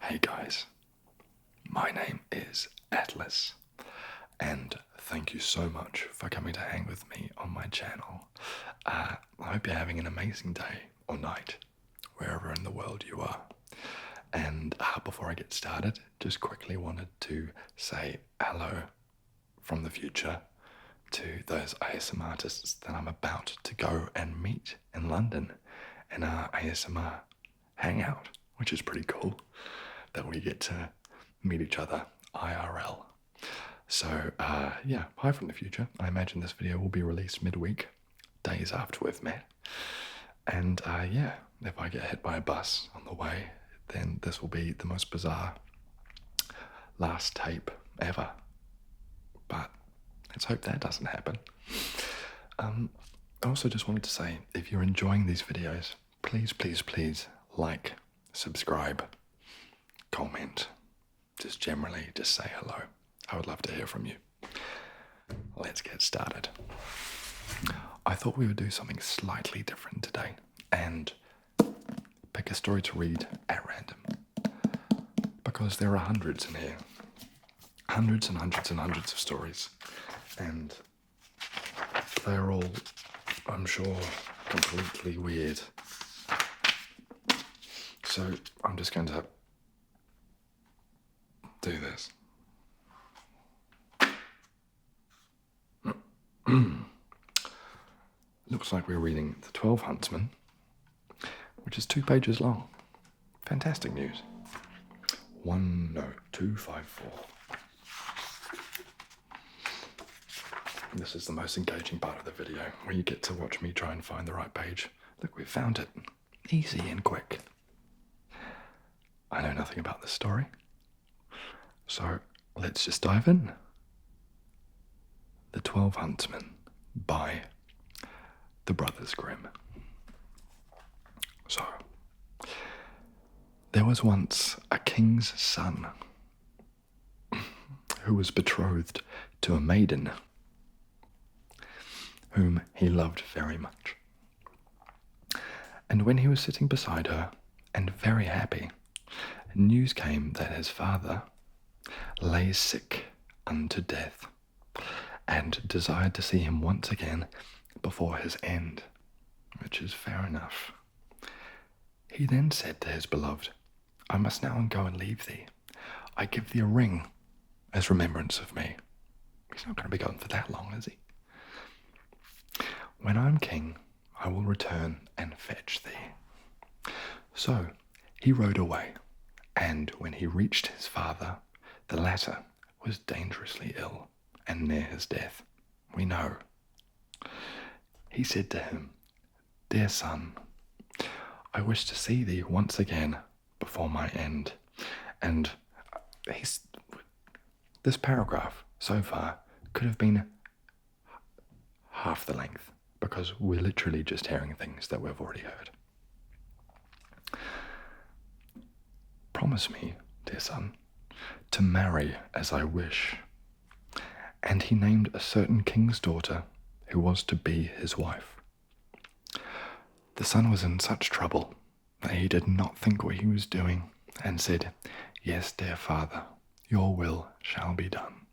Hey guys, my name is Atlas, and thank you so much for coming to hang with me on my channel. I hope you're having an amazing day or night, wherever in the world you are. And before I get started, just quickly wanted to say hello from the future to those ASMR artists that I'm about to go and meet in London in our ASMR hangout, which is pretty cool that we get to meet each other IRL. So yeah, hi from the future. I imagine this video will be released midweek, days after we've met. And yeah, if I get hit by a bus on the way, then this will be the most bizarre last tape ever. But let's hope that doesn't happen. I also just wanted to say, if you're enjoying these videos, please, please, please like, subscribe, comment, just generally just say hello. I would love to hear from you. Let's get started. I thought we would do something slightly different today and pick a story to read at random, because there are hundreds in here. Hundreds and hundreds and hundreds of stories, and they're all, I'm sure, completely weird. So I'm just going to do this. Looks like we're reading the 12 Huntsmen, which is 2 pages long. Fantastic news. 254. This is the most engaging part of the video, where you get to watch me try and find the right page. Look, we've found it. Easy and quick. I know nothing about this story, so let's just dive in. The 12 Huntsmen by the Brothers Grimm. So, there was once a king's son who was betrothed to a maiden whom he loved very much. And when he was sitting beside her and very happy, news came that his father lay sick unto death and desired to see him once again before his end, which is fair enough. He then said to his beloved, I must now go and leave thee. I give thee a ring as remembrance of me. He's not going to be gone for that long, is he? When I'm king, I will return and fetch thee. So he rode away, and when he reached his father, the latter was dangerously ill and near his death, we know. He said to him, Dear son, I wish to see thee once again before my end. And this paragraph so far could have been half the length, because we're literally just hearing things that we've already heard. Promise me, dear son, to marry as I wish. And he named a certain king's daughter who was to be his wife. The son was in such trouble that he did not think what he was doing, and said, Yes, dear father, your will shall be done.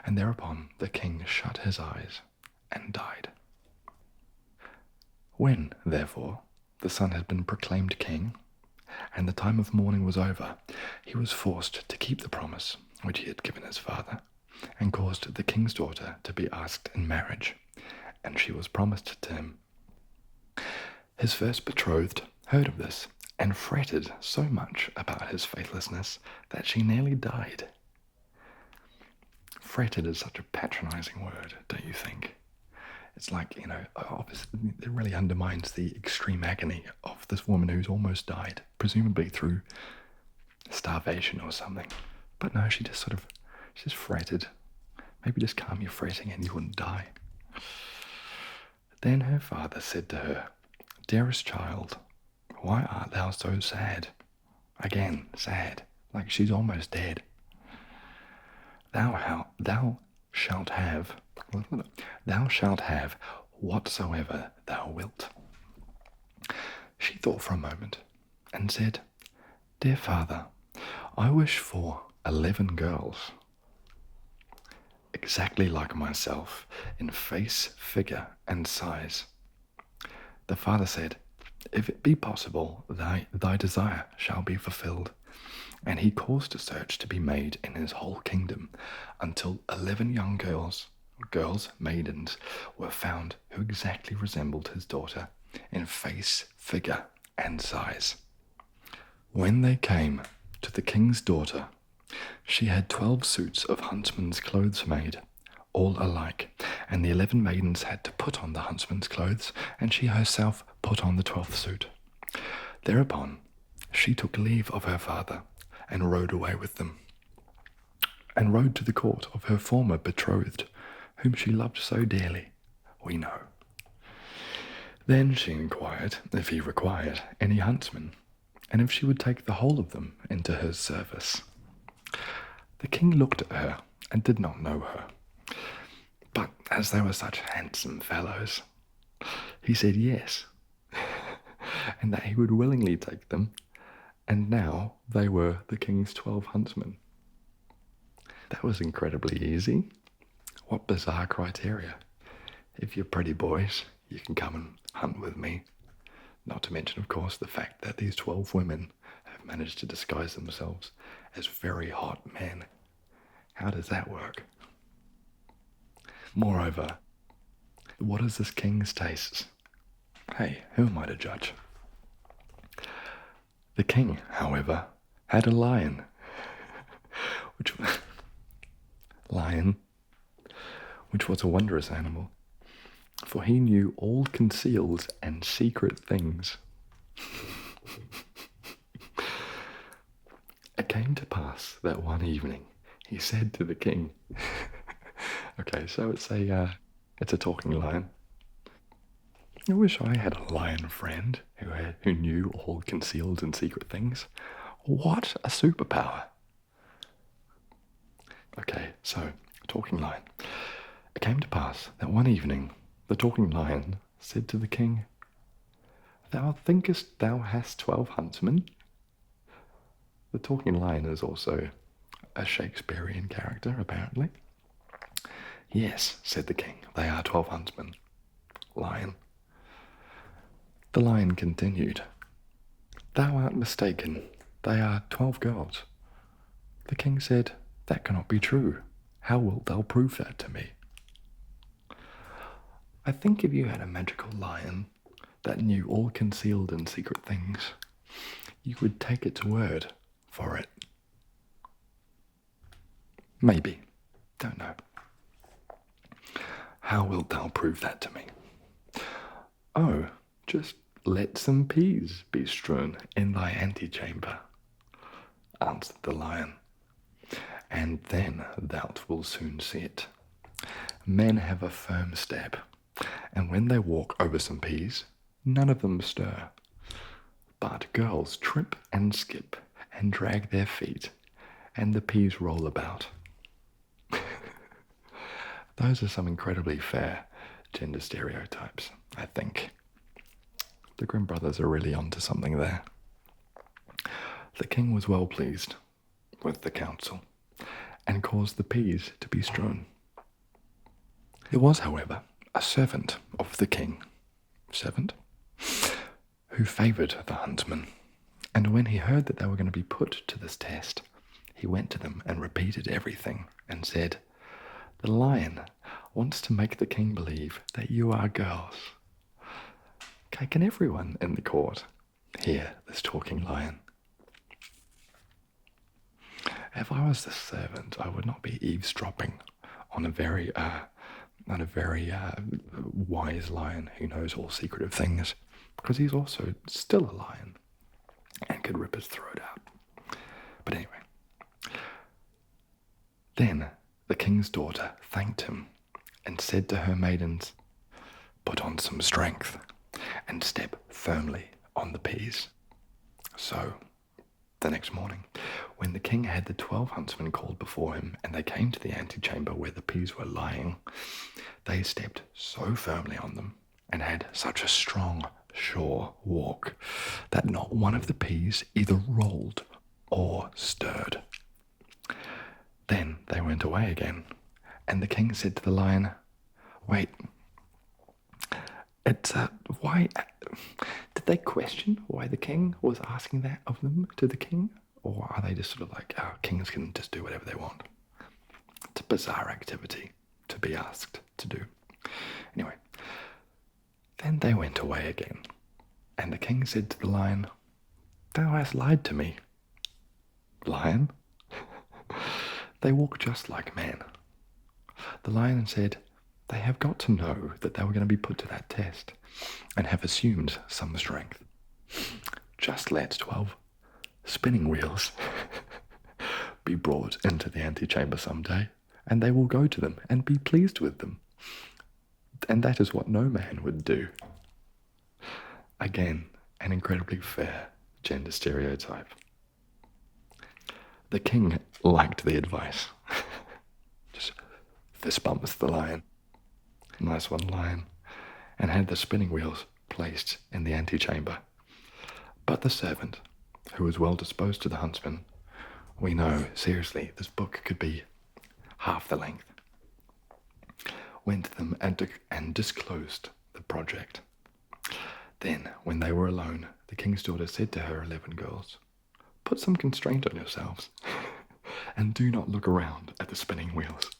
And thereupon the king shut his eyes and died. When, therefore, the son had been proclaimed king, and the time of mourning was over, he was forced to keep the promise which he had given his father, and caused the king's daughter to be asked in marriage, and she was promised to him. His first betrothed heard of this, and fretted so much about his faithlessness that she nearly died. Fretted is such a patronizing word, don't you think? It's like, obviously it really undermines the extreme agony of this woman who's almost died, presumably through starvation or something. But no, she just fretted. Maybe just calm your fretting and you wouldn't die. Then her father said to her, Dearest child, why art thou so sad? Again, sad, like she's almost dead. Thou shalt have whatsoever thou wilt. She thought for a moment and said, Dear father, I wish for 11 girls, exactly like myself, in face, figure, and size. The father said, If it be possible, thy desire shall be fulfilled. And he caused a search to be made in his whole kingdom, until 11 young girls, maidens, were found who exactly resembled his daughter in face, figure, and size. When they came to the king's daughter, she had 12 suits of huntsmen's clothes made, all alike, and the 11 maidens had to put on the huntsman's clothes, and she herself put on the 12th suit. Thereupon she took leave of her father, and rode away with them, and rode to the court of her former betrothed, whom she loved so dearly, we know. Then she inquired if he required any huntsmen, and if she would take the whole of them into her service. The king looked at her and did not know her, but as they were such handsome fellows, he said yes, and that he would willingly take them, and now they were the king's 12 huntsmen. That was incredibly easy. What bizarre criteria. If you're pretty boys, you can come and hunt with me. Not to mention, of course, the fact that these 12 women have managed to disguise themselves as very hot men. How does that work? Moreover, what is this king's tastes? Hey, who am I to judge? The king, however, had a lion, which was a wondrous animal, for he knew all concealed and secret things. It came to pass that one evening he said to the king, okay, so it's a talking lion. I wish I had a lion friend who knew all concealed and secret things. What a superpower. Okay, so, talking lion. It came to pass that one evening the talking lion said to the king, Thou thinkest thou hast 12 huntsmen? The talking lion is also a Shakespearean character, apparently. Yes, said the king, they are 12 huntsmen. Lion. The lion continued, Thou art mistaken, they are 12 girls. The king said, That cannot be true. How wilt thou prove that to me? I think if you had a magical lion that knew all concealed and secret things, you would take its word for it. Maybe. Don't know. How wilt thou prove that to me? Oh, just let some peas be strewn in thy antechamber, answered the lion, and then thou wilt soon see it. Men have a firm step, and when they walk over some peas, none of them stir. But girls trip and skip and drag their feet, and the peas roll about. Those are some incredibly fair gender stereotypes, I think. The Grimm brothers are really onto something there. The king was well pleased with the counsel, and caused the peas to be strewn. There was, however, a servant of the king, who favoured the huntsmen, and when he heard that they were going to be put to this test, he went to them and repeated everything, and said, The lion wants to make the king believe that you are girls. Okay, can everyone in the court hear this talking lion? If I was the servant, I would not be eavesdropping on a very wise lion who knows all secretive things, because he's also still a lion and could rip his throat out. But anyway, then the king's daughter thanked him and said to her maidens, Put on some strength and step firmly on the peas. So, the next morning, when the king had the 12 huntsmen called before him, and they came to the antechamber where the peas were lying, they stepped so firmly on them, and had such a strong, sure walk, that not one of the peas either rolled or stirred. went away again, and the king said to the lion, "Wait, it's why did they question why the king was asking that of them to the king, or are they just sort of like, oh, kings can just do whatever they want?" It's a bizarre activity to be asked to do. Anyway, then they went away again, and the king said to the lion, "Thou hast lied to me." "Lion?" "They walk just like men." The lion said, "They have got to know that they were going to be put to that test, and have assumed some strength. Just let 12 spinning wheels be brought into the antechamber someday, and they will go to them and be pleased with them. And that is what no man would do." Again, an incredibly fair gender stereotype. The king liked the advice. Just fist bumps the lion. Nice one, lion. And had the spinning wheels placed in the antechamber. But the servant, who was well disposed to the huntsman, we know, seriously, this book could be half the length, went to them and disclosed the project. Then, when they were alone, the king's daughter said to her 11 girls, "Put some constraint on yourselves, and do not look around at the spinning wheels."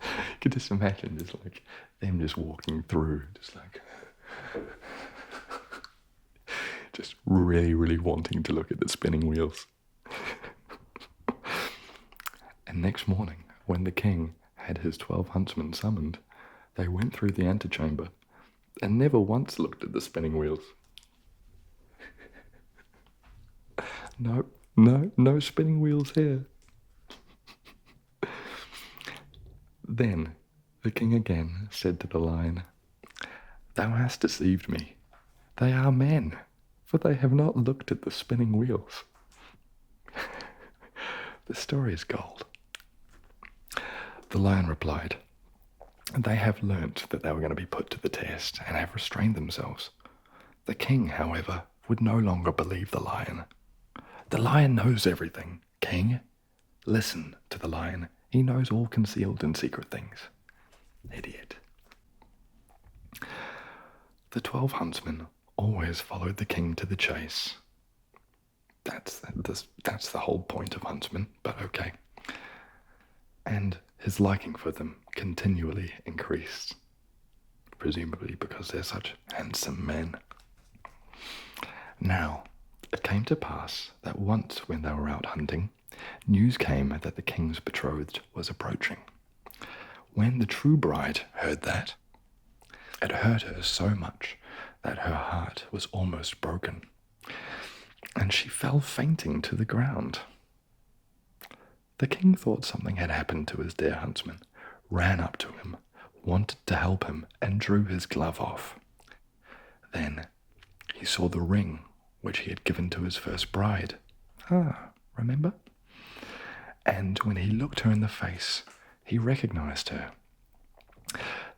You could just imagine just like them just walking through, just like just really, really wanting to look at the spinning wheels. And next morning, when the king had his 12 huntsmen summoned, they went through the antechamber and never once looked at the spinning wheels. No spinning wheels here. Then the king again said to the lion, "Thou hast deceived me. They are men, for they have not looked at the spinning wheels." The story is gold. The lion replied, "They have learnt that they were going to be put to the test and have restrained themselves." The king, however, would no longer believe the lion. "The lion knows everything, king. Listen to the lion. He knows all concealed and secret things." Idiot. The 12 huntsmen always followed the king to the chase. That's the whole point of huntsmen, but okay. And his liking for them continually increased, presumably because they're such handsome men. Now, it came to pass that once when they were out hunting, news came that the king's betrothed was approaching. When the true bride heard that, it hurt her so much that her heart was almost broken, and she fell fainting to the ground. The king thought something had happened to his dear huntsman, ran up to him, wanted to help him, and drew his glove off. Then he saw the ring which he had given to his first bride. Remember? And when he looked her in the face, he recognized her.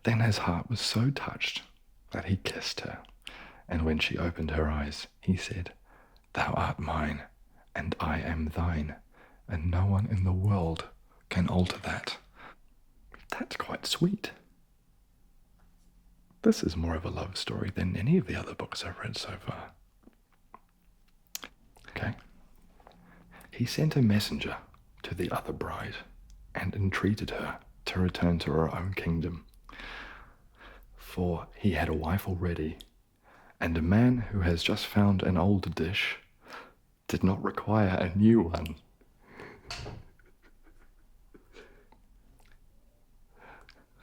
Then his heart was so touched that he kissed her, and when she opened her eyes, he said, "Thou art mine, and I am thine, and no one in the world can alter that." That's quite sweet. This is more of a love story than any of the other books I've read so far. Okay. He sent a messenger to the other bride and entreated her to return to her own kingdom, for he had a wife already, and a man who has just found an old dish did not require a new one.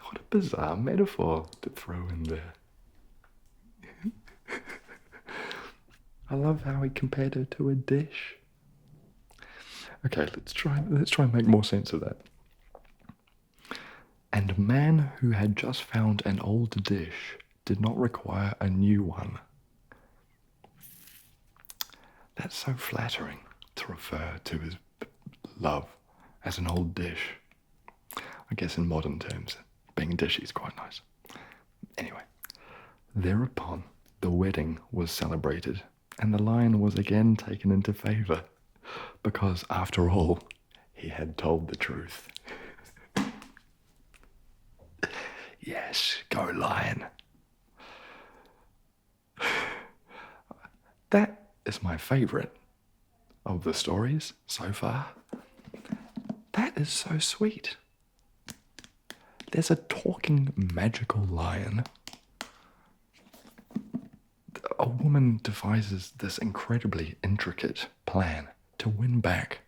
What a bizarre metaphor to throw in there. I love how he compared her to a dish. Okay, let's try and make more sense of that. And a man who had just found an old dish did not require a new one. That's so flattering to refer to his love as an old dish. I guess in modern terms, being dishy is quite nice. Anyway, thereupon the wedding was celebrated, and the lion was again taken into favour, because after all, he had told the truth. Yes, go lion. That is my favourite of the stories so far. That is so sweet. There's a talking magical lion. A woman devises this incredibly intricate plan to win back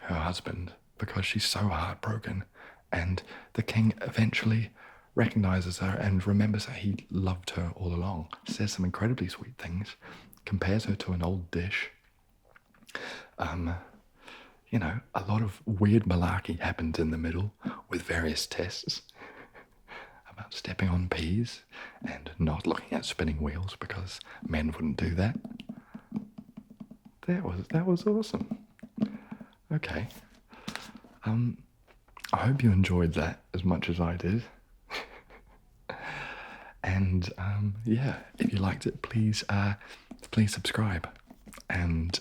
her husband because she's so heartbroken, and the king eventually recognizes her and remembers that he loved her all along. Says some incredibly sweet things, compares her to an old dish. You know, a lot of weird malarkey happens in the middle with various tests about stepping on peas and not looking at spinning wheels because men wouldn't do that. That was awesome. Okay. I hope you enjoyed that as much as I did. And yeah, if you liked it, please subscribe and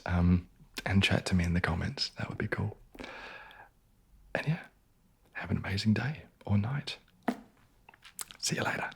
chat to me in the comments. That would be cool. And yeah, have an amazing day or night. See you later.